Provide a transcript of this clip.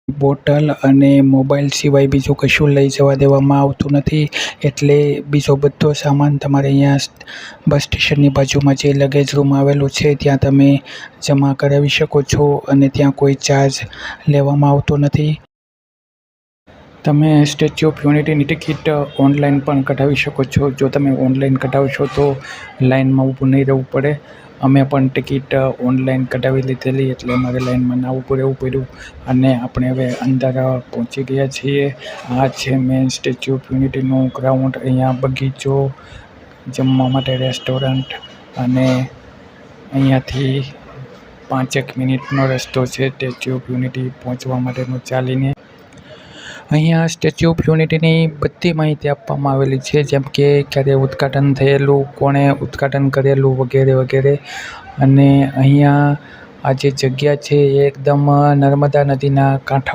Bottle અને mobile સિવાય બીજું કશું લઈ જવા દેવામાં આવતું નથી. એટલે બીજો બધો સામાન તમારે અહીંયા બસ સ્ટેશનની બાજુમાં જે લગેજ રૂમ આવેલો છે ત્યાં તમે જમા કરાવી શકો છો અને ત્યાં કોઈ ચાર્જ લેવામાં આવતો નથી. તમે સ્ટેચ્યુ ઓફ યુનિટીની ટિકિટ ઓનલાઈન પણ કઢાવી શકો છો. જો તમે ઓનલાઈન કઢાવશો તો લાઈનમાં ઊભું નહીં રહેવું પડે. અમે પણ ટિકિટ ઓનલાઈન કઢાવી લીધેલી એટલે અમારે લાઈનમાં ના ઊભું રહેવું પડ્યું અને આપણે હવે અંદર પહોંચી ગયા છીએ. આ છે મેઇન સ્ટેચ્યુ ઓફ યુનિટીનું ગ્રાઉન્ડ. અહીંયા બગીચો, જમવા માટે રેસ્ટોરન્ટ અને અહીંયાથી 5 મિનિટનો રસ્તો છે સ્ટેચ્યુ ઓફ યુનિટી પહોંચવા માટેનો ચાલીને. અહીંયા સ્ટેચ્યુ ઓફ યુનિટીની બધી માહિતી આપવામાં આવેલી છે, જેમ કે ક્યારે ઉદ્ઘાટન થયેલું, કોણે ઉદ્ઘાટન કરેલું વગેરે વગેરે. અને અહીંયા આ જે જગ્યા છે એ એકદમ નર્મદા નદીના કાંઠા